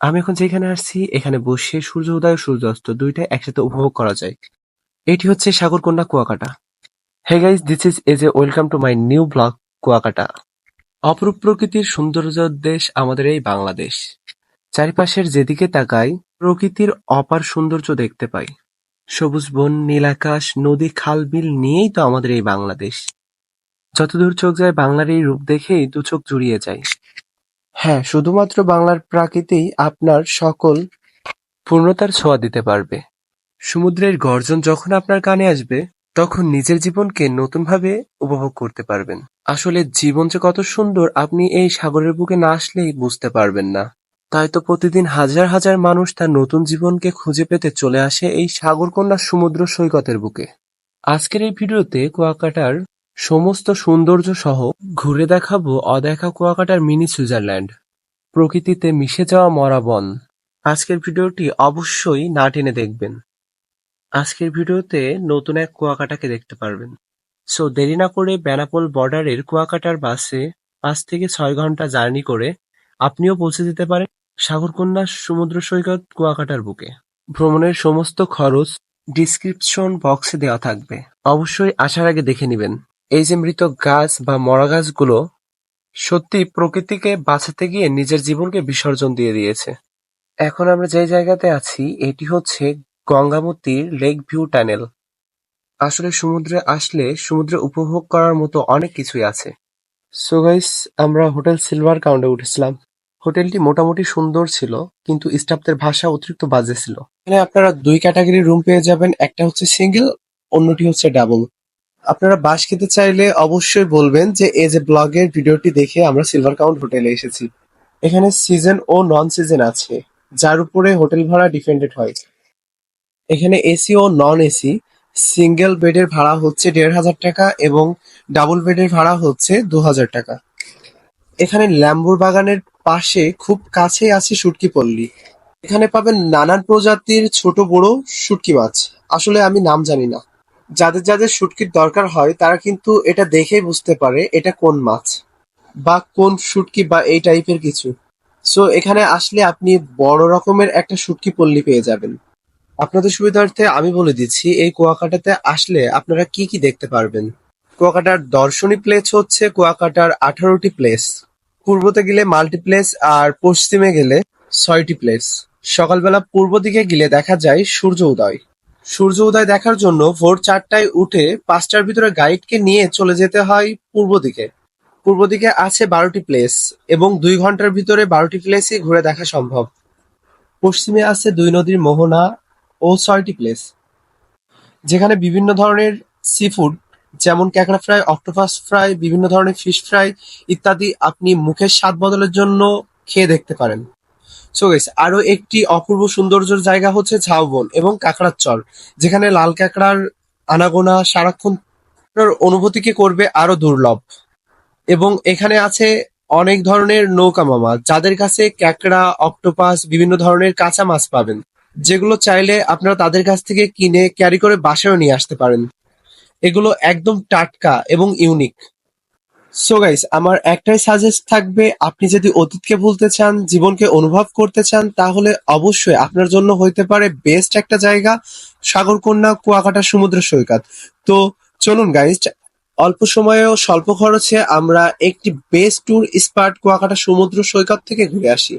আমি এখন যেখানে আসছি এখানে বসে সূর্য উদয় ও সূর্যাস্ত দুইটাই একসাথে উপভোগ করা যায়। এটি হচ্ছে সাগরকন্যা Kuakata. Hey guys, this is as a welcome to my new blog Kuakata. অপরূপ প্রকৃতির সৌন্দর্য দেশ আমাদের এই বাংলাদেশ। চারিপাশের যেদিকে তাকাই প্রকৃতির অপার সৌন্দর্য দেখতে পাই। সবুজ বন, নীল আকাশ, নদী, খাল, বিল নিয়েই তো আমাদের এই বাংলাদেশ। যতদূর চোখ যায় বাংলার এই রূপ দেখেই দু চোখ জুড়িয়ে যায়। হ্যাঁ, শুধুমাত্র বাংলার প্রাকৃতিই আপনার সকল পূর্ণতার ছোঁয়া দিতে পারবে। সমুদ্রের গর্জন যখন আপনার কানে আসবে, তখন নিজের জীবনকে নতুনভাবে উপভোগ করতে পারবেন। আসলে জীবন যে কত সুন্দর আপনি এই সাগরের বুকে না আসলেই বুঝতে পারবেন না। তাই তো প্রতিদিন হাজার হাজার মানুষ তার নতুন জীবনকে খুঁজে পেতে চলে আসে এই সাগরকন্যা সমুদ্র সৈকতের বুকে। আজকের এই ভিডিওতে কুয়াকাটার সমস্ত সৌন্দর্য সহ ঘুরে দেখাবো অদেখা কুয়াকাটার মিনি সুইজারল্যান্ড, প্রকৃতিতে মিশে যাওয়া মরা বন। আজকের ভিডিওটি অবশ্যই না টেনে দেখবেন। আজকের ভিডিওতে নতুন এক কুয়াকাটাকে দেখতে পারবেন। সো দেরি না করে বেনাপোল বর্ডারের কুয়াকাটার বাসে ৫ থেকে ৬ ঘন্টা জার্নি করে আপনিও পৌঁছে যেতে পারেন সাগরকন্যা সমুদ্র সৈকত কুয়াকাটার বুকে। ভ্রমণের সমস্ত খরচ ডিসক্রিপশন বক্সে দেওয়া থাকবে। অবশ্যই আসার আগে দেখে নিবেন। এই যে মৃত গাছ বা মরা গাছগুলো সত্যি প্রকৃতিকে বাঁচাতে গিয়ে নিজের জীবনকে বিসর্জন দিয়ে দিয়েছে। এখন আমরা যে জায়গাতে আছি এটি হচ্ছে গঙ্গামতির লেক ভিউ টানেল। আসলে সমুদ্রে আসলে সমুদ্র উপভোগ করার মতো অনেক কিছুই আছে। সো গাইস, আমরা হোটেল সিলভার কাউন্টে উঠেছিলাম। হোটেলটি মোটামুটি সুন্দর ছিল, কিন্তু স্টাফদের ভাষা অতিরিক্ত বাজে ছিল। এখানে আপনারা ২ ক্যাটাগরির রুম পেয়ে যাবেন, একটা হচ্ছে সিঙ্গেল, অন্যটি হচ্ছে ডাবল। আপনারা বাস খেতে চাইলে অবশ্যই বলবেন যে এই যে ব্লগের ভিডিওটি দেখে আমরা সিলভার কাউন্ট হোটেলে এসেছি। এখানে সিজন ও নন সিজন আছে, যার উপরে হোটেল ভাড়া ডিপেন্ডেড হয়। এখানে এসি ও নন এসি সিঙ্গেল বেডের ভাড়া হচ্ছে ১,৫০০ টাকা এবং ডাবল বেডের ভাড়া হচ্ছে ২,০০০ টাকা। এখানে ল্যাম্বুর বাগানের পাশে খুব কাছেই আছে শুটকি পল্লী। এখানে পাবেন নানান প্রজাতির ছোট বড় শুটকি মাছ। আসলে আমি নাম জানি না। যাদের যাদের শুটকির দরকার হয় তারা কিন্তু এটা দেখেই বুঝতে পারে এটা কোন মাছ বা কোন শুটকি বা এই টাইপের কিছু। সো এখানে আসলে আপনি বড় রকমের একটা শুটকি পল্লী পেয়ে যাবেন। আপনাদের সুবিধার্থে আমি বলে দিচ্ছি এই কুয়াকাটাতে আসলে আপনারা কি কি দেখতে পারবেন। কুয়াকাটার দর্শনীয় প্লেস হচ্ছে কুয়াকাটার ১৮টি প্লেস। পূর্বতে গেলে মাল্টিপ্লেস আর পশ্চিমে গেলে ৬টি প্লেস। সকালবেলা পূর্ব দিকে গেলে দেখা যায় সূর্য উদয়। সূর্য উদয় দেখার জন্য ভোর ৪টায় উঠে ৫টার ভিতরে গাইডকে নিয়ে চলে যেতে হয় পূর্ব দিকে। পূর্ব দিকে আছে ১২টি প্লেস এবং ২ ঘন্টার ভিতরে ১২টি প্লেসই ঘুরে দেখা সম্ভব। পশ্চিমে আছে ২ নদীর মোহনা ও ৬টি প্লেস, যেখানে বিভিন্ন ধরনের সি-ফুড যেমন ক্যাকড়া ফ্রাই, অক্টোপাস ফ্রাই, বিভিন্ন ধরনের ফিশ ফ্রাই ইত্যাদি আপনি মুখের স্বাদ বদলের জন্য খেয়ে দেখতে পারেন। সো গাইস, আরো একটি অপূর্ব সৌন্দর্যের জায়গা হচ্ছে ঝাউবন এবং কাঁকড়ার চর, যেখানে লাল কাঁকড়ার আনাগোনা সারাক্ষণ আপনার অনুভূতিকে করবে আরো দুর্লভ। এবং এখানে আছে অনেক ধরনের নৌকা মামা, যাদের কাছে ক্যাকড়া, অক্টোপাস, বিভিন্ন ধরনের কাঁচা মাছ পাবেন, যেগুলো চাইলে আপনারা তাদের কাছ থেকে কিনে ক্যারি করে বাসায়ও নিয়ে আসতে পারেন। এগুলো একদম টাটকা এবং ইউনিক। সো গাইস, আমার একটাই সাজেস্ট থাকবে, আপনি যদি অতীতকে ভুলতে চান, জীবনকে অনুভব করতে চান, তাহলে অবশ্যই আপনার জন্য হইতে পারে বেস্ট একটা জায়গা সাগরকন্যা কুয়াকাটা সমুদ্র সৈকত। তো চলুন গাইস, অল্প সময়ে ও স্বল্প খরচে আমরা একটি বেস্ট ট্যুর স্পট কুয়াকাটা সমুদ্র সৈকত থেকে ঘুরে আসি।